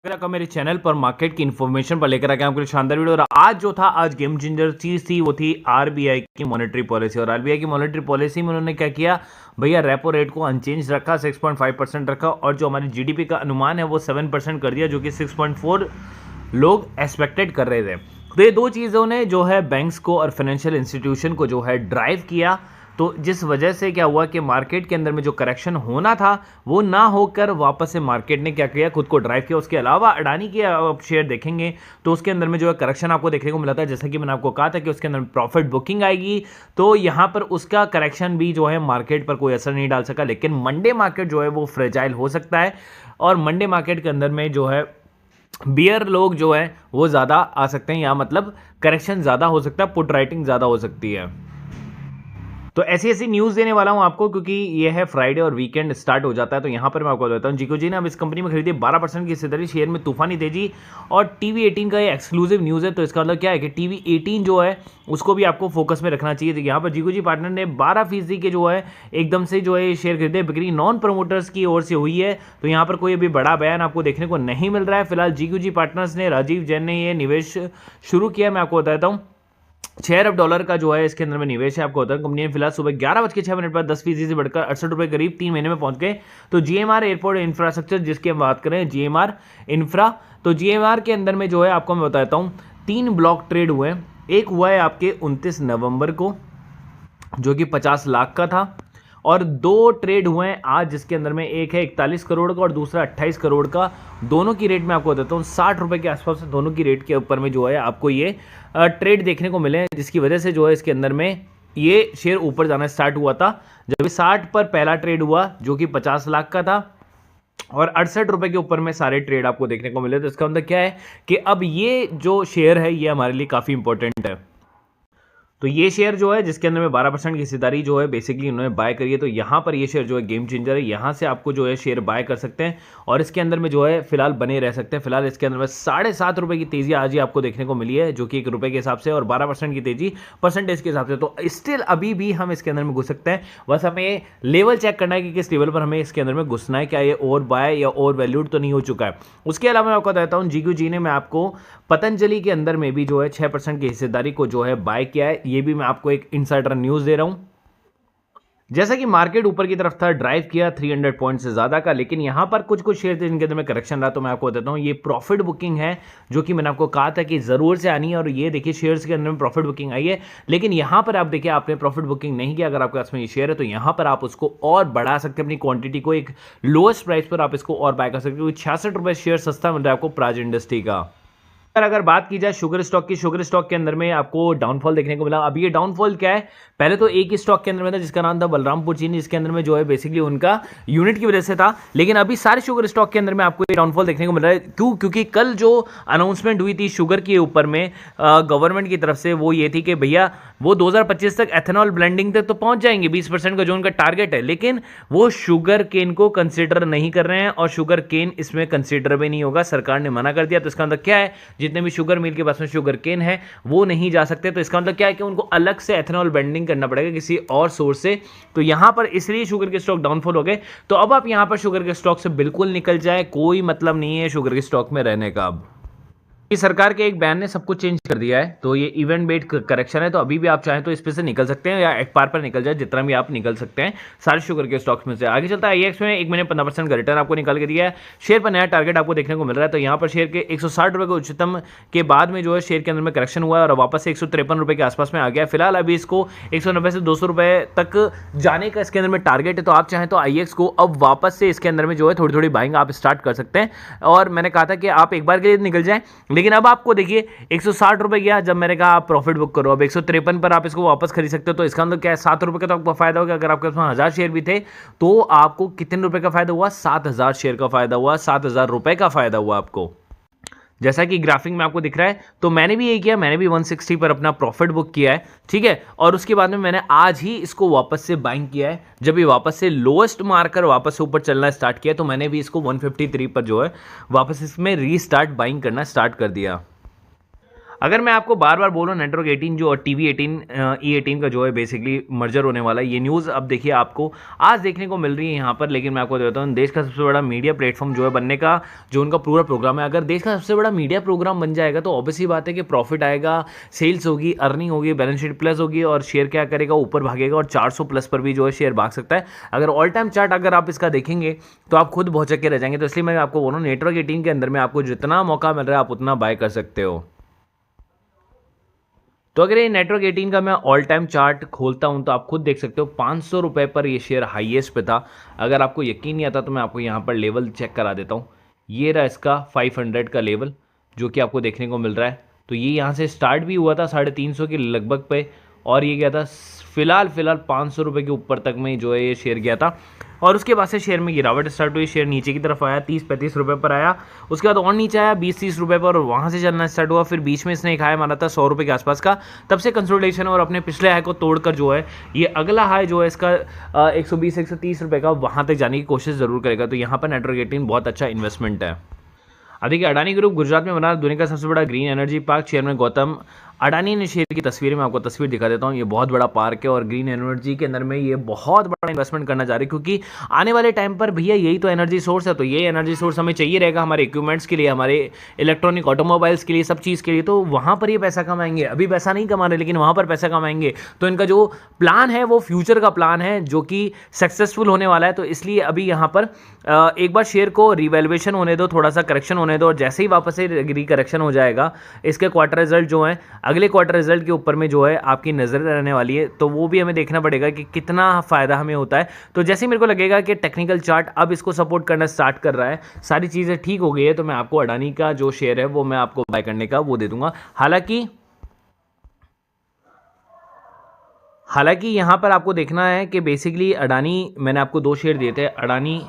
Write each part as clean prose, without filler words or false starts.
का मेरे चैनल पर मार्केट की इन्फॉर्मेशन पर लेकर आके आपके लिए शानदार वीडियो। और आज जो था, आज गेम चेंजर चीज थी वो थी आरबीआई की मॉनेटरी पॉलिसी। और आरबीआई की मॉनेटरी पॉलिसी में उन्होंने क्या किया भैया, रेपो रेट को अनचेंज रखा, 6.5% रखा, और जो हमारी जीडीपी का अनुमान है वो 7% कर दिया, जो कि 6.4 लोग एक्सपेक्टेड कर रहे थे। तो ये दो चीज़ों ने जो है बैंक्स को और फाइनेंशियल इंस्टीट्यूशन को जो है ड्राइव किया। तो जिस वजह से क्या हुआ कि मार्केट के अंदर में जो करेक्शन होना था वो ना होकर वापस से मार्केट ने क्या किया, खुद को ड्राइव किया। उसके अलावा अडानी के आप शेयर देखेंगे तो उसके अंदर में जो है करेक्शन आपको देखने को मिला था, जैसा कि मैंने आपको कहा था कि उसके अंदर प्रॉफिट बुकिंग आएगी। तो यहाँ पर उसका करेक्शन भी जो है मार्केट पर कोई असर नहीं डाल सका। लेकिन मंडे मार्केट जो है वो फ्रेजाइल हो सकता है, और मंडे मार्केट के अंदर में जो है बियर लोग जो है वो ज़्यादा आ सकते हैं, या मतलब करेक्शन ज़्यादा हो सकता है, पुट राइटिंग ज़्यादा हो सकती है। तो ऐसी ऐसी न्यूज़ देने वाला हूं आपको, क्योंकि ये है फ्राइडे और वीकेंड स्टार्ट हो जाता है। तो यहां पर मैं आपको बताता हूं, जिकोजी ने अब इस कंपनी में खरीदी 12% की हिस्सेदारी, शेयर में तूफानी तेजी। और टीवी 18 का ये एक्सक्लूसिव न्यूज़ है। तो इसका मतलब क्या है कि टीवी 18 जो है उसको भी आपको फोकस में रखना चाहिए। तो यहाँ पर जिकोजी पार्टनर ने 12% के जो है एकदम से जो है शेयर खरीदे। बिक्री नॉन प्रमोटर्स की ओर से हुई है। तो यहाँ पर कोई अभी बड़ा बयान आपको देखने को नहीं मिल रहा है। फिलहाल जिकोजी पार्टनर्स ने, राजीव जैन ने ये निवेश शुरू किया। मैं आपको बताता हूँ, $6 अरब का जो है इसके अंदर में निवेश है। आपको होता है कंपनी ने फिलहाल सुबह 11:06 पर 10% से बढ़कर 68 रुपए करीब 3 महीने में पहुंच गए। तो जीएमआर एयरपोर्ट इंफ्रास्ट्रक्चर, जिसकी हम बात करें जीएमआर इंफ्रा, तो जीएमआर के अंदर में जो है आपको मैं बताता हूं 3 ब्लॉक ट्रेड हुए। एक हुआ है आपके 29 नवंबर को जो कि 50 लाख का था, और 2 ट्रेड हुए हैं आज, जिसके अंदर में एक है 41 करोड़ का और दूसरा 28 करोड़ का। दोनों की रेट में आपको बताता हूँ 60 रुपए के आसपास, दोनों की रेट के ऊपर में जो है आपको ये ट्रेड देखने को मिले, जिसकी वजह से जो है इसके अंदर में ये शेयर ऊपर जाना स्टार्ट हुआ था। जब 60 पर पहला ट्रेड हुआ जो कि 50 लाख का था, और 68 रुपए के ऊपर में सारे ट्रेड आपको देखने को मिले। तो इसका मतलब क्या है कि अब ये जो शेयर है ये हमारे लिए काफी इंपॉर्टेंट है। तो ये शेयर जो है जिसके अंदर में 12% की हिस्सेदारी जो है बेसिकली उन्होंने बाय करी है। तो यहाँ पर ये शेयर जो है गेम चेंजर है, यहाँ से आपको जो है शेयर बाय कर सकते हैं और इसके अंदर में जो है फिलहाल बने रह सकते हैं। फिलहाल इसके अंदर में 7.5 रुपए की तेजी आज ही आपको देखने को मिली है, जो कि 1 रुपए के हिसाब से, और 12% की तेजी परसेंटेज के हिसाब से। तो स्टिल अभी भी हम इसके अंदर में घुस सकते हैं। बस हमें लेवल चेक करना है कि किस लेवल पर हमें इसके अंदर में घुसना है, क्या ये ओवर बाय या ओवर वैल्यूड तो नहीं हो चुका है। उसके अलावा मैं आपको बताता हूँ, जिक्यूजी ने मैं आपको पतंजलि के अंदर में भी जो है 6% की हिस्सेदारी को जो है बाय किया है। ये भी मैं आपको एक इनसाइडर न्यूज़ दे रहा हूं। जैसा कि मार्केट ऊपर की तरफ था, ड्राइव किया 300 पॉइंट से ज्यादा का, लेकिन यहां पर कुछ कुछ शेयर थे जिनके अंदर में करेक्शन रहा। तो मैं आपको बताता हूं, ये प्रॉफिट बुकिंग है जो कि मैंने आपको कहा था कि जरूर से आनी है। और ये देखिए शेयर्स के अंदर में प्रॉफिट बुकिंग आई है, लेकिन यहां पर आप देखिए आपने प्रॉफिट बुकिंग नहीं किया। अगर आपके पास में ये शेयर है तो यहां पर आप उसको और बढ़ा सकते हैं, अपनी क्वांटिटी को एक लोएस्ट प्राइस पर आप इसको और बाय कर सकते हो। 66 रुपए शेयर सस्ता मिल रहा है आपको प्राज इंडस्ट्री का। अगर बात की जाए शुगर स्टॉक की, शुगर स्टॉक के अंदर में आपको डाउनफॉल देखने को मिला। अभी ये डाउनफॉल क्या है, पहले तो एक ही स्टॉक के अंदर में था जिसका नाम था बलरामपुर चीनी, जिसके अंदर में जो है बेसिकली उनका यूनिट की वजह से था। लेकिन अभी सारे शुगर स्टॉक के अंदर में आपको ये डाउनफॉल देखने को मिल रहा है। क्यों? क्योंकि कल जो अनाउंसमेंट हुई थी शुगर के ऊपर में गवर्नमेंट की तरफ से, वो ये थी कि भैया वो 2025 तक एथेनॉल ब्लेंडिंग तक तो पहुंच जाएंगे, 20% का जो उनका टारगेट है, लेकिन वो शुगर केन को कंसिडर नहीं कर रहे हैं और शुगर केन इसमें कंसिडर भी नहीं होगा, सरकार ने मना कर दिया। तो इसका मतलब क्या है, जितने भी शुगर मिल के पास में शुगर केन है वो नहीं जा सकते। तो इसका मतलब क्या है कि उनको अलग से एथेनॉल ब्लेंडिंग करना पड़ेगा किसी और सोर्स से। तो यहां पर इसलिए शुगर के स्टॉक डाउनफॉल हो गए। तो अब आप यहां पर शुगर के स्टॉक से बिल्कुल निकल जाए, कोई मतलब नहीं है शुगर के स्टॉक में रहने का। अब सरकार के एक बयान ने सब कुछ चेंज कर दिया है। तो ये इवेंट बेस्ड करेक्शन है, तो अभी भी आप चाहें तो इस पे से निकल सकते हैं, या एक पार पर निकल जाए, जितना भी आप निकल सकते हैं सारे शुगर के स्टॉक्स में से। आगे चलता है आईएक्स में 1 महीने 15% का रिटर्न आपको निकाल के दिया है। शेयर पर नया टारगेट आपको देखने को मिल रहा है। तो यहाँ पर शेयर के 160 रुपए के उच्चतम के बाद में जो है शेयर के अंदर में करेक्शन हुआ है और वापस से 153 रुपए के आसपास में आ गया। फिलहाल अभी इसको 190 से 200 रुपए तक जाने का इसके अंदर में टारगेट है। तो आप चाहें तो आईएक्स को अब वापस से इसके अंदर में जो है थोड़ी थोड़ी बाइंग आप स्टार्ट कर सकते हैं। और मैंने कहा था कि आप एक बार के लिए निकल जाएं, लेकिन अब आपको देखिए 160 रुपए गया, जब मैंने कहा आप प्रॉफिट बुक करो, अब 153 पर आप इसको वापस खरीद सकते हो। तो इसका मतलब क्या है, 7 रुपए का तो आपको फायदा होगा। अगर आपके पास 1000 शेयर भी थे तो आपको कितने रुपए का फायदा हुआ, 7000 शेयर का फायदा हुआ, 7000 रुपए का फायदा हुआ आपको, जैसा कि ग्राफिक में आपको दिख रहा है। तो मैंने भी यही किया, मैंने भी 160 पर अपना प्रॉफिट बुक किया है, ठीक है। और उसके बाद में मैंने आज ही इसको वापस से बाइंग किया है। जब ये वापस से लोएस्ट मारकर वापस से ऊपर चलना स्टार्ट किया तो मैंने भी इसको 153 पर जो है वापस इसमें रीस्टार्ट बाइंग करना स्टार्ट कर दिया। अगर मैं आपको बार बार बोलूँ नेटवर्क 18 जो और टीवी 18 E18 का जो है बेसिकली मर्जर होने वाला है, ये न्यूज़ अब देखिए आपको आज देखने को मिल रही है यहाँ पर। लेकिन मैं आपको देता हूँ देश का सबसे बड़ा मीडिया प्लेटफॉर्म जो है बनने का जो उनका पूरा प्रोग्राम है, अगर देश का सबसे बड़ा मीडिया प्रोग्राम बन जाएगा तो ऑब्वियसली बात है कि प्रॉफिट आएगा, सेल्स होगी, अर्निंग होगी, बैलेंस शीट प्लस होगी और शेयर क्या करेगा, ऊपर भागेगा और 400 प्लस पर भी जो है शेयर भाग सकता है। अगर ऑल टाइम चार्ट अगर आप इसका देखेंगे तो आप खुद भौचक के रह जाएंगे। तो इसलिए मैं आपको बोल रहा हूँ नेटवर्क 18 के अंदर में आपको जितना मौका मिल रहा है आप उतना बाय कर सकते हो। तो अगर ये नेटवर्क 18 का मैं ऑल टाइम चार्ट खोलता हूं तो आप खुद देख सकते हो 500 रुपए पर ये शेयर हाईएस्ट पे था। अगर आपको यकीन नहीं आता तो मैं आपको यहाँ पर लेवल चेक करा देता हूँ। ये रहा इसका 500 का लेवल जो कि आपको देखने को मिल रहा है। तो ये यहाँ से स्टार्ट भी हुआ था 350 के लगभग पे और ये गया था फिलहाल 500 रुपये के ऊपर तक में जो है ये शेयर गया था और उसके बाद से शेयर में गिरावट स्टार्ट हुई। शेयर नीचे की तरफ आया 30-35 रुपये पर आया, उसके बाद और नीचे आया 20-30 रुपये पर और वहाँ से चलना स्टार्ट हुआ। फिर बीच में इसने एक हाई मारा था 100 रुपये के आसपास का, तब से कंसोलिडेशन और अपने पिछले हाई को तोड़कर जो है ये अगला हाई जो है इसका 120-130 रुपये का वहाँ तक जाने की कोशिश ज़रूर करेगा। तो यहाँ पर नेटवर्क 18 बहुत अच्छा इन्वेस्टमेंट है। अब देखिए अडानी ग्रुप गुजरात में बना दुनिया का सबसे बड़ा green energy park. Chairman Gautam Adani ने शेयर की तस्वीर में आपको तस्वीर दिखा देता हूँ। ये बहुत बड़ा पार्क है और ग्रीन एनर्जी के अंदर में ये बहुत बड़ा इन्वेस्टमेंट करना चाह रही है क्योंकि आने वाले टाइम पर भैया यही तो एनर्जी सोर्स है। तो ये एनर्जी सोर्स हमें चाहिए रहेगा हमारे इक्विपमेंट्स के लिए, हमारे इलेक्ट्रॉनिक ऑटोमोबाइल्स के लिए, सब चीज़ के लिए। तो वहाँ पर ये पैसा कमाएंगे, अभी पैसा नहीं कमा रहे लेकिन वहाँ पर पैसा कमाएंगे। तो इनका जो प्लान है वो फ्यूचर का प्लान है जो कि सक्सेसफुल होने वाला है। तो इसलिए अभी यहाँ पर एक बार शेयर को रिवैल्यूएशन होने दो, थोड़ा सा करेक्शन होने दो और जैसे ही वापस से रिकरेक्शन हो जाएगा इसके क्वार्टर रिजल्ट जो है अगले क्वार्टर रिजल्ट के ऊपर में जो है आपकी नज़र रहने वाली है। तो वो भी हमें देखना पड़ेगा कि कितना फ़ायदा हमें होता है। तो जैसे ही मेरे को लगेगा कि टेक्निकल चार्ट अब इसको सपोर्ट करना स्टार्ट कर रहा है, सारी चीज़ें ठीक हो गई है, तो मैं आपको अडानी का जो शेयर है वो मैं आपको बाय करने का वो दे दूंगा। हालांकि यहाँ पर आपको देखना है कि बेसिकली अडानी मैंने आपको 2 शेयर दिए थे। अडानी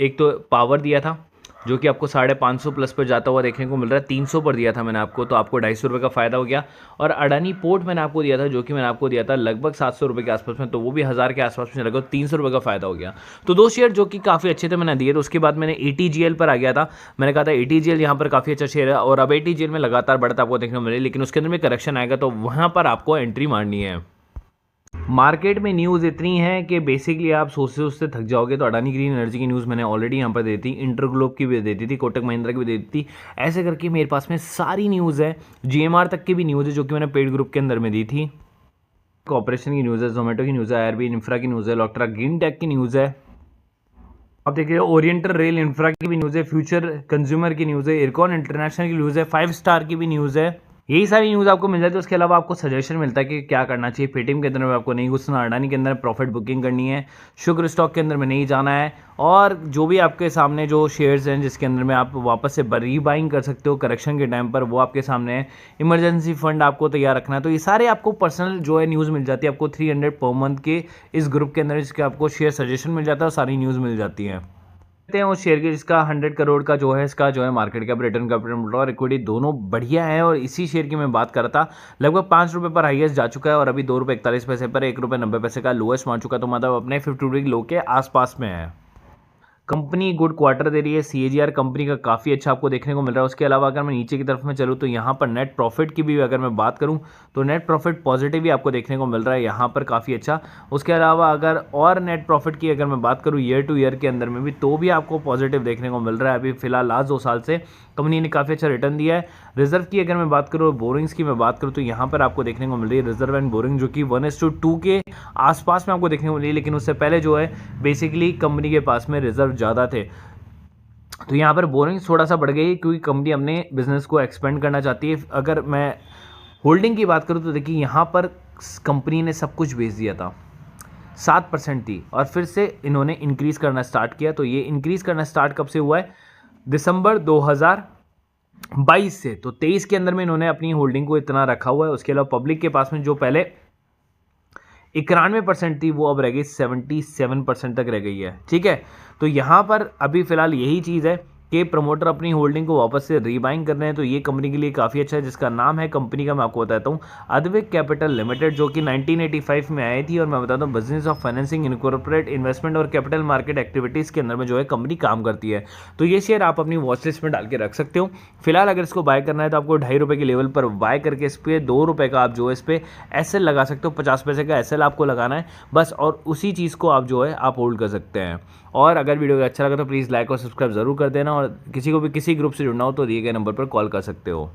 एक तो पावर दिया था जो कि आपको 550 प्लस पर जाता हुआ देखने को मिल रहा है, 300 पर दिया था मैंने आपको, तो आपको 250 रुपये का फ़ायदा हो गया। और अडानी पोर्ट मैंने आपको दिया था जो कि मैंने आपको दिया था लगभग 700 रुपये के आसपास में, तो वो भी 1000 के आसपास में लगभग 300 रुपये का फ़ायदा हो गया। तो 2 शेयर जो कि काफ़ी अच्छे थे मैंने दिए। तो उसके बाद मैंने ATGL पर आ गया था। मैंने कहा था ATGL यहाँ पर काफ़ी अच्छा शेयर है और अब ATGL में लगातार बढ़ता आपको देखने को मिले, लेकिन उसके अंदर में करेक्शन आएगा तो वहाँ पर आपको एंट्री मारनी है। मार्केट में न्यूज़ इतनी है कि बेसिकली आप सोचते सोचते थक जाओगे। तो अडानी ग्रीन एनर्जी की न्यूज़ मैंने ऑलरेडी यहाँ पर दी थी, इंटरग्लोब की भी दे दी थी, कोटक महिंद्रा की भी दे दी थी। ऐसे करके मेरे पास में सारी न्यूज़ है, GMR तक की भी न्यूज़ है जो कि मैंने पेड ग्रुप के अंदर में दी थी। कॉर्पोरेशन की न्यूज़ है, जोमेटो की न्यूज़ है, IRB इंफ्रा की न्यूज़ है, लॉक्ट्रा ग्रीन टेक की न्यूज़ है। अब देखिए ओरिएंटल रेल इंफ्रा की भी न्यूज़ है, फ्यूचर कंज्यूमर की न्यूज़ है, इरकॉन इंटरनेशनल की न्यूज़ है, 5 स्टार की भी न्यूज़ है। यही सारी न्यूज़ आपको मिल जाती है। उसके अलावा आपको सजेशन मिलता है कि क्या करना चाहिए। पेटीएम के अंदर में आपको नहीं घुसना, अडानी के अंदर प्रॉफिट बुकिंग करनी है, शुक्र स्टॉक के अंदर में नहीं जाना है और जो भी आपके सामने जो शेयर्स हैं जिसके अंदर में आप वापस से रीबाइंग कर सकते हो करेक्शन के टाइम पर, वो आपके सामने है। इमरजेंसी फंड आपको तैयार रखना है। तो ये सारे आपको पर्सनल जो है न्यूज़ मिल जाती है आपको 300 पर मंथ के इस ग्रुप के अंदर, जिसके आपको शेयर सजेशन मिल जाता है और सारी न्यूज़ मिल जाती है। हैं उस शेयर की जिसका 100 करोड़ का जो है इसका जो है मार्केट कैप, रिटर्न कैपिटल और इक्विटी दोनों बढ़िया है। और इसी शेयर की मैं बात कर रहा था, लगभग 5 रुपये पर हाईएस्ट जा चुका है और अभी 2 रुपये 41 पैसे पर 1 रुपये 90 पैसे का लोएस्ट मार चुका, तो मतलब अपने 50 वीक लो के आसपास में है। कंपनी गुड क्वार्टर दे रही है, CAGR कंपनी का काफ़ी अच्छा आपको देखने को मिल रहा है। उसके अलावा अगर मैं नीचे की तरफ में चलूँ तो यहाँ पर नेट प्रॉफिट की भी अगर मैं बात करूँ तो नेट प्रॉफिट पॉजिटिव ही आपको देखने को मिल रहा है यहाँ पर काफ़ी अच्छा। उसके अलावा अगर और नेट प्रॉफिट की अगर मैं बात करूँ ईयर टू ईयर के अंदर में भी, तो भी आपको पॉजिटिव देखने को मिल रहा है। अभी फिलहाल लास्ट 2 साल से कंपनी ने काफ़ी अच्छा रिटर्न दिया है। रिजर्व की अगर मैं बात करूँ, बोरिंग्स की मैं बात करूँ तो यहाँ पर आपको देखने को मिल रही है रिजर्व एंड बोरिंग जो कि 1:2 के आसपास में आपको देखने को मिली है, लेकिन उससे पहले जो है बेसिकली कंपनी के पास में रिजर्व ज़्यादा थे। तो यहाँ पर बोरिंग थोड़ा सा बढ़ गई क्योंकि कंपनी अपने बिजनेस को एक्सपेंड करना चाहती है। अगर मैं होल्डिंग की बात करूँ तो देखिए यहाँ पर कंपनी ने सब कुछ बेच दिया था, 7% थी और फिर से इन्होंने इंक्रीज़ करना स्टार्ट किया। तो ये इंक्रीज़ करना स्टार्ट कब से हुआ है? दिसंबर 2022 से। तो 23 के अंदर में इन्होंने अपनी होल्डिंग को इतना रखा हुआ है। उसके अलावा पब्लिक के पास में जो पहले 91% थी वो अब रह गई 77% तक रह गई है। ठीक है, तो यहाँ पर अभी फ़िलहाल यही चीज़ है के प्रमोटर अपनी होल्डिंग को वापस से रीबाइंग कर रहे हैं, तो ये कंपनी के लिए काफ़ी अच्छा है, जिसका नाम है कंपनी का मैं आपको बताता हूँ अद्विक कैपिटल लिमिटेड, जो कि 1985 में आई थी। और मैं बताता हूँ business of financing incorporate investment और कैपिटल मार्केट एक्टिविटीज़ के अंदर में जो है कंपनी काम करती है। तो ये शेयर आप अपनी वॉच लिस्ट में डाल के रख सकते हो। फिलहाल अगर इसको बाय करना है तो आपको ₹2.5 के लेवल पर बाय करके इस पर ₹2 का आप जो है इस पर एसएल लगा सकते हो। 50 पैसे का एसएल आपको लगाना है बस, और उसी चीज़ को आप जो है आप होल्ड कर सकते हैं। और अगर वीडियो अच्छा लगा तो प्लीज़ लाइक और सब्सक्राइब जरूर कर देना, और किसी को भी किसी ग्रुप से जुड़ना हो तो दिए गए नंबर पर कॉल कर सकते हो।